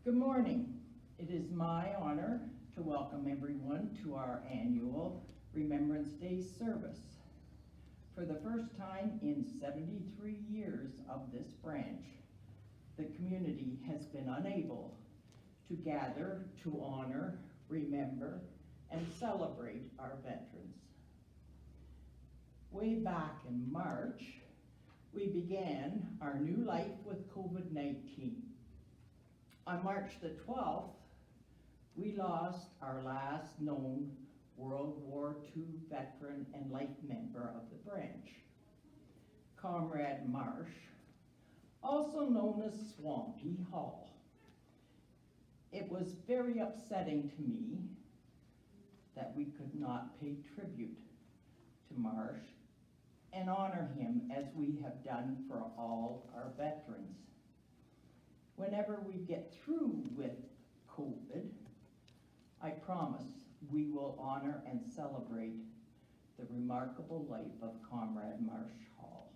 Good morning. It is my honor to welcome everyone to our annual Remembrance Day service. For the first time in 73 years of this branch, the community has been unable to gather to honor, remember, and celebrate our veterans. Way back in March, we began our new life with COVID-19. On March the 12th, we lost our last known World War II veteran and life member of the branch, Comrade Marsh, also known as Swampy Hall. It was very upsetting to me that we could not pay tribute to Marsh and honor him as we have done for all our veterans. Whenever we get through with COVID, I promise we will honor and celebrate the remarkable life of Comrade Marsh Hall.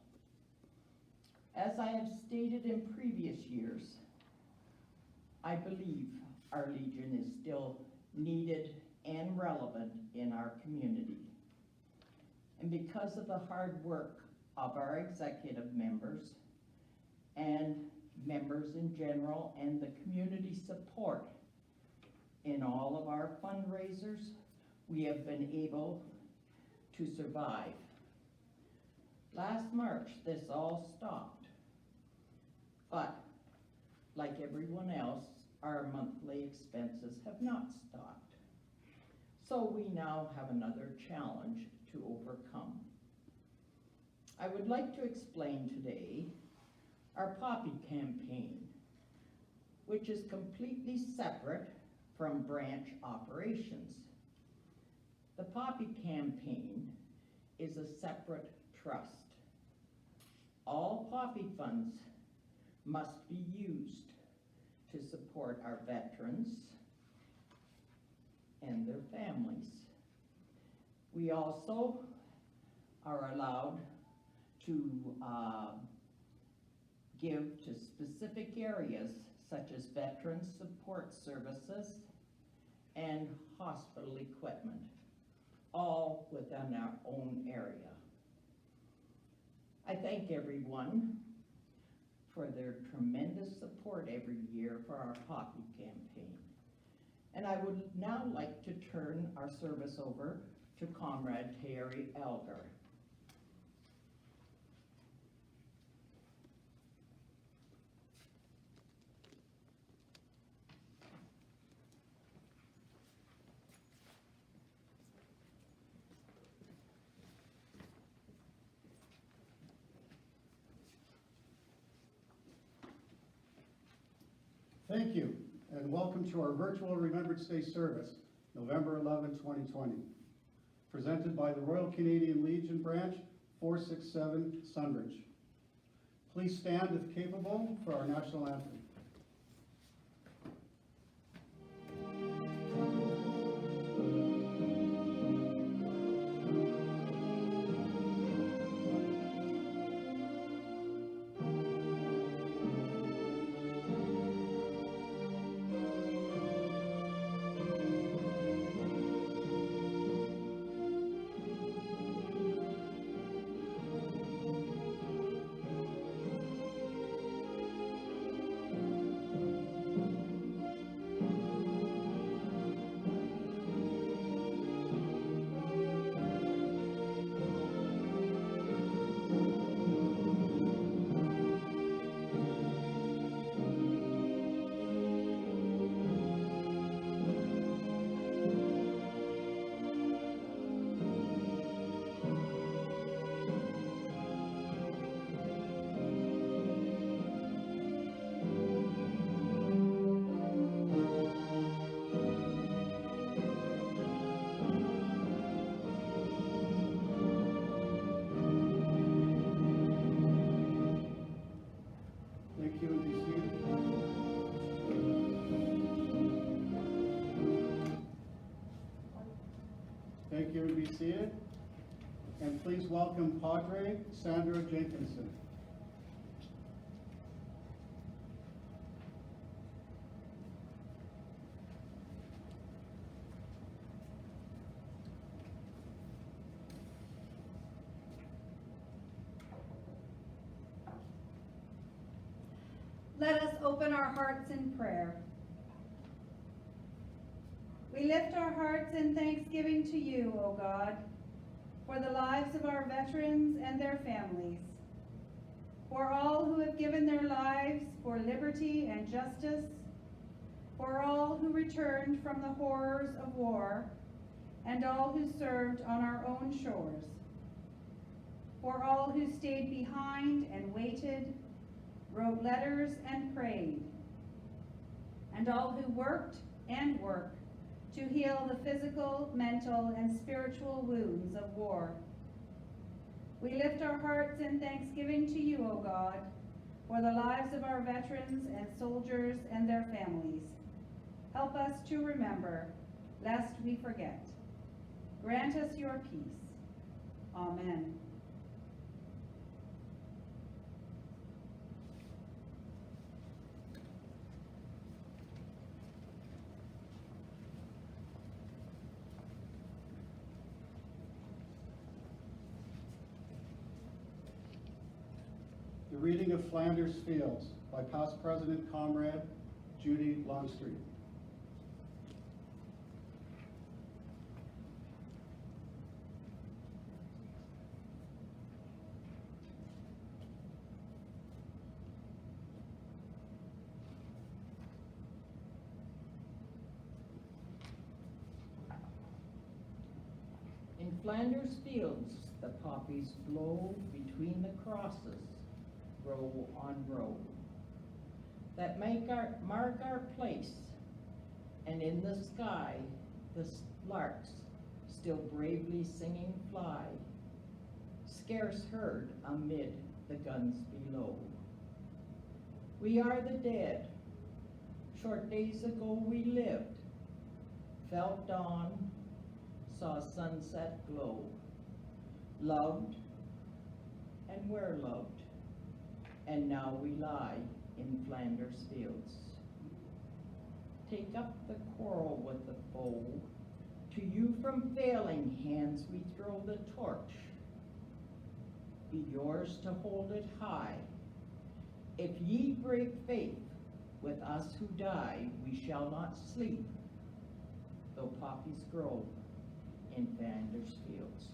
As I have stated in previous years, I believe our Legion is still needed and relevant in our community. And because of the hard work of our executive members and members in general and the community support in all of our fundraisers, we have been able to survive. Last March, this all stopped, but like everyone else, our monthly expenses have not stopped. So we now have another challenge to overcome. I would like to explain today our Poppy campaign, which is completely separate from branch operations. The Poppy campaign is a separate trust. All Poppy funds must be used to support our veterans and their families. We also are allowed to give to specific areas such as Veterans Support Services and hospital equipment, all within our own area. I thank everyone for their tremendous support every year for our Poppy campaign. And I would now like to turn our service over to Comrade Terry Elgar. Thank you, and welcome to our virtual Remembrance Day service, November 11, 2020. Presented by the Royal Canadian Legion Branch, 467 Sundridge. Please stand if capable for our national anthem. Thank you, and be seated. Thank you, and be seated. And please welcome Padre Sandra Jenkinson. Let us open our hearts in prayer. We lift our hearts in thanksgiving to you, O God, for the lives of our veterans and their families, for all who have given their lives for liberty and justice, for all who returned from the horrors of war, and all who served on our own shores, for all who stayed behind and waited, wrote letters and prayed, and all who worked and work to heal the physical, mental, and spiritual wounds of war. We lift our hearts in thanksgiving to you, O God, for the lives of our veterans and soldiers and their families. Help us to remember, lest we forget. Grant us your peace. Amen. The reading of Flanders Fields by past President Comrade Judy Longstreet. In Flanders Fields, the poppies blow between the crosses, row on row, that mark our place, and in the sky the larks still bravely singing fly, scarce heard amid the guns below. We are the dead. Short days ago we lived, felt dawn, saw sunset glow, loved and were loved, and now we lie in Flanders Fields. Take up the quarrel with the foe, to you from failing hands we throw the torch. Be yours to hold it high. If ye break faith with us who die, we shall not sleep, though poppies grow in Flanders Fields.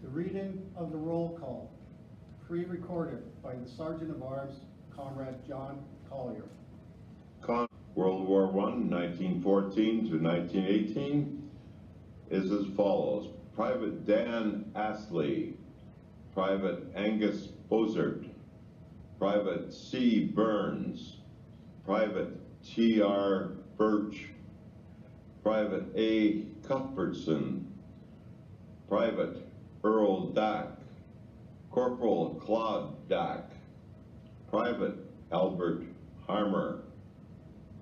The reading of the roll call, pre-recorded by the Sergeant of Arms, Comrade John Collier. World War I, 1914 to 1918, is as follows. Private Dan Astley, Private Angus Bozard, Private C. Burns, Private T.R. Birch, Private A. Cuthbertson, Private Earl Dack, Corporal Claude Dack, Private Albert Harmer,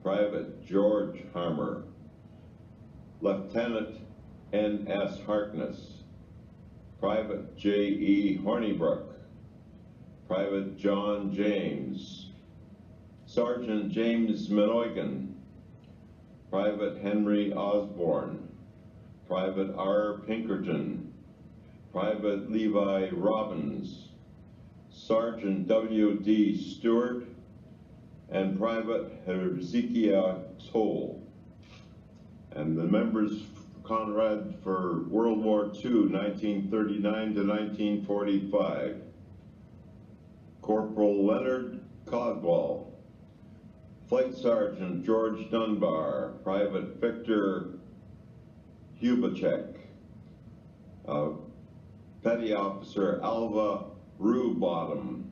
Private George Harmer, Lieutenant N.S. Harkness, Private J.E. Hornibrook, Private John James, Sergeant James Minoigan, Private Henry Osborne, Private R. Pinkerton, Private Levi Robbins, Sergeant W.D. Stewart, and Private Hezekiah Toll. And the members, Conrad, for World War II, 1939 to 1945. Corporal Leonard Codwell, Flight Sergeant George Dunbar, Private Victor Hubachek, Petty Officer Alva Rue-Bottom,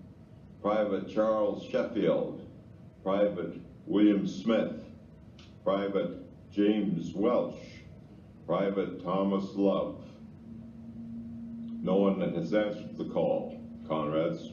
Private Charles Sheffield, Private William Smith, Private James Welsh, Private Thomas Love. No one has answered the call, Conrads.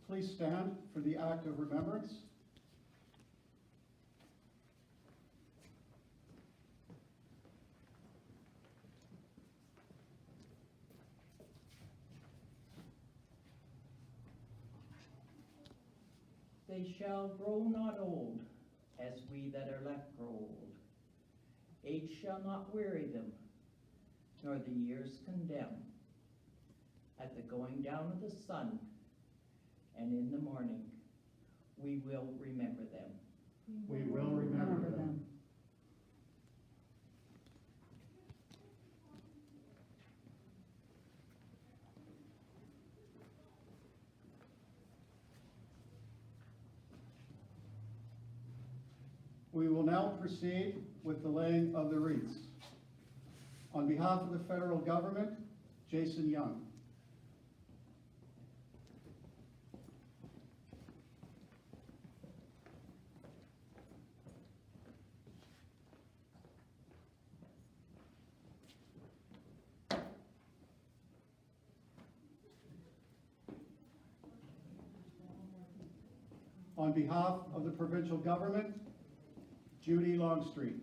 please stand for the act of remembrance. They shall grow not old, as we that are left grow old. Age shall not weary them, nor the years condemn. At the going down of the sun, and in the morning, we will remember them. We will remember them. We will now proceed with the laying of the wreaths. On behalf of the federal government, Jason Young. On behalf of the provincial government, Judy Longstreet.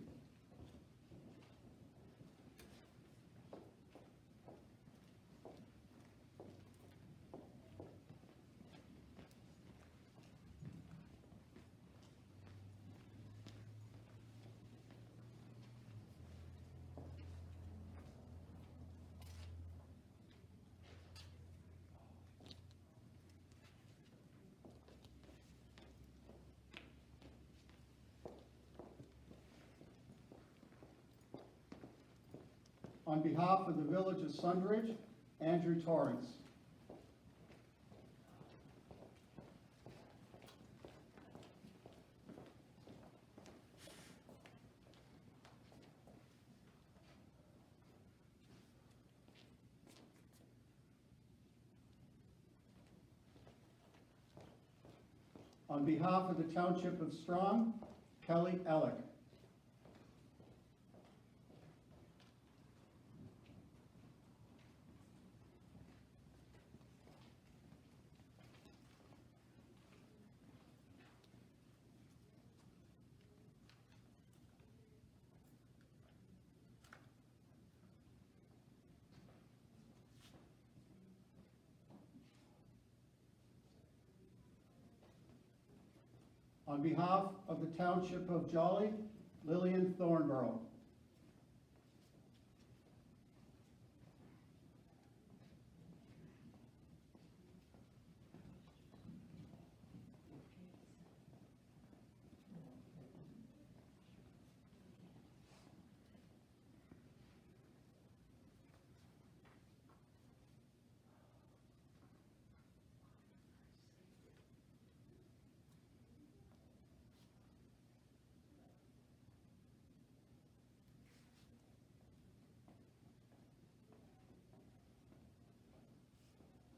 On behalf of the village of Sundridge, Andrew Torrance. On behalf of the Township of Strong, Kelly Ellick. On behalf of the Township of Jolly, Lillian Thornborough.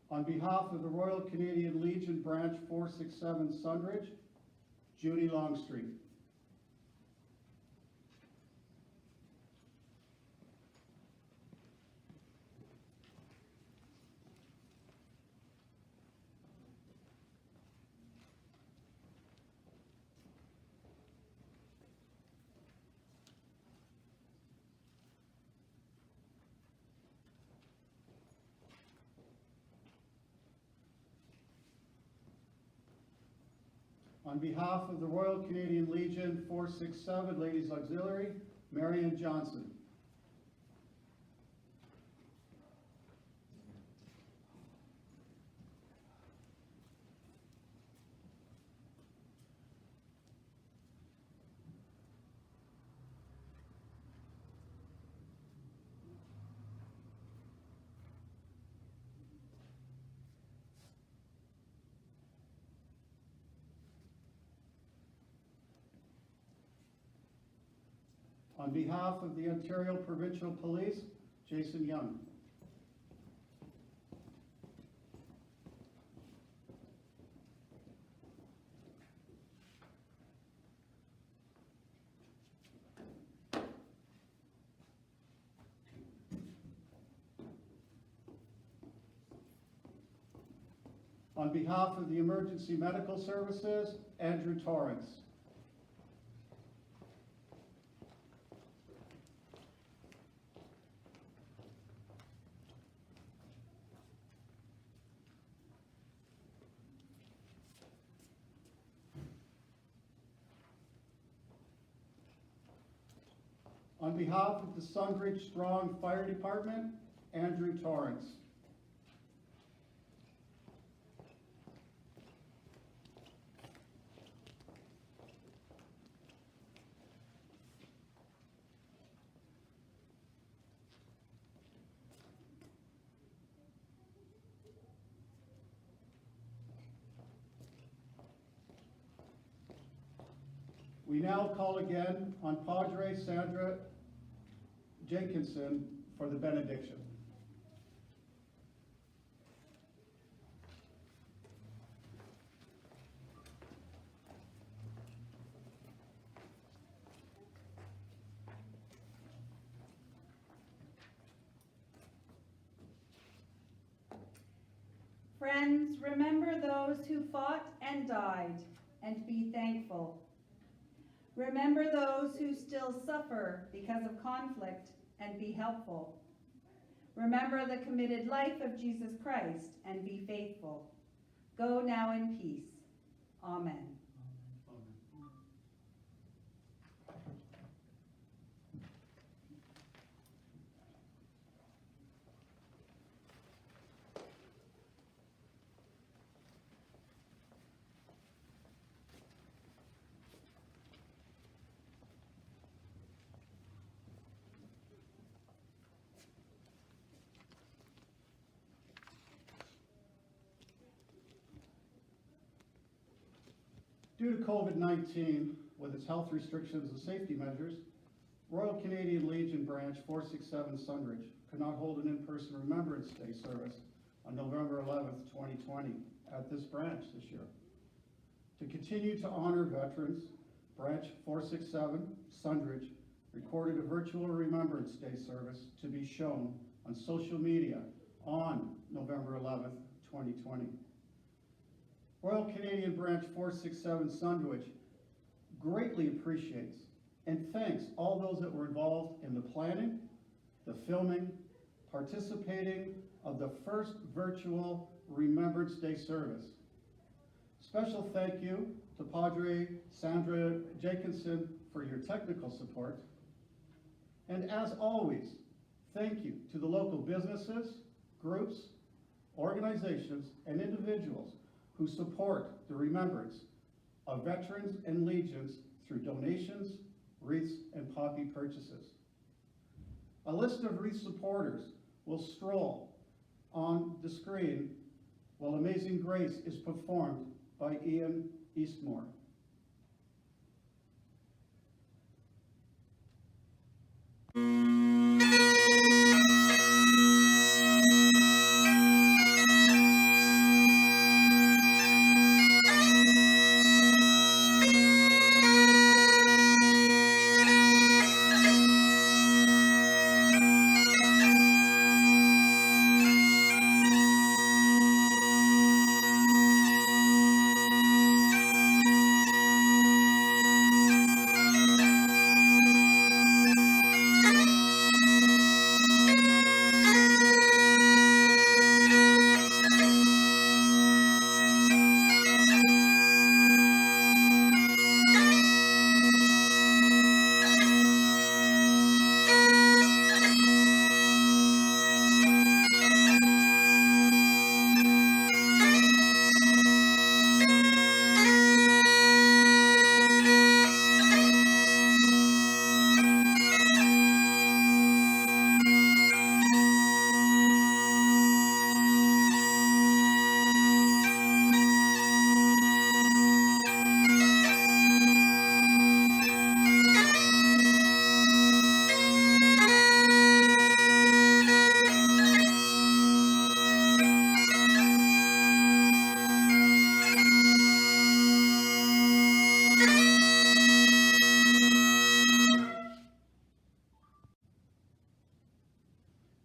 On behalf of the Royal Canadian Legion Branch 467 Sundridge, Judy Longstreet. On behalf of the Royal Canadian Legion 467 Ladies Auxiliary, Marion Johnson. On behalf of the Ontario Provincial Police, Jason Young. On behalf of the Emergency Medical Services, Andrew Torrance. On behalf of the Sundridge Strong Fire Department, Andrew Torrance. We now call again on Padre Sandra Jenkinson for the benediction. Friends, remember those who fought and died, and be thankful. Remember those who still suffer because of conflict, and be helpful. Remember the committed life of Jesus Christ, and be faithful. Go now in peace. Amen. Due to COVID-19, with its health restrictions and safety measures, Royal Canadian Legion Branch 467 Sundridge could not hold an in-person Remembrance Day service on November 11th, 2020 at this branch this year. To continue to honor veterans, Branch 467 Sundridge recorded a virtual Remembrance Day service to be shown on social media on November 11th, 2020. Royal Canadian Branch 467 Sundridge greatly appreciates and thanks all those that were involved in the planning, the filming, participating of the first virtual Remembrance Day service. Special thank you to Padre Sandra Jenkinson for your technical support. And as always, thank you to the local businesses, groups, organizations, and individuals who support the remembrance of veterans and legions through donations, wreaths, and poppy purchases. A list of wreath supporters will stroll on the screen while Amazing Grace is performed by Ian Eastmore.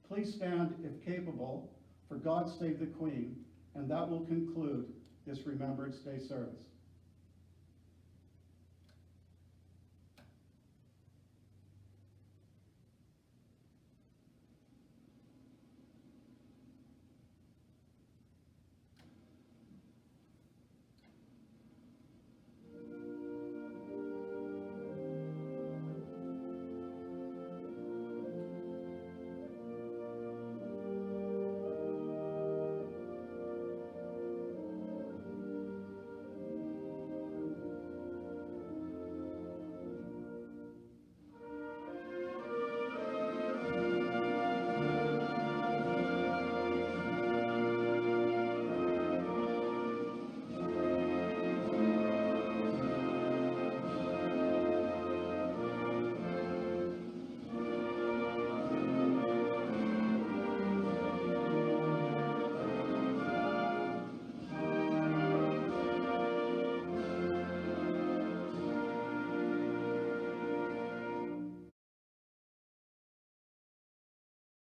Please stand, if capable, for God Save the Queen, And that will conclude this Remembrance Day service.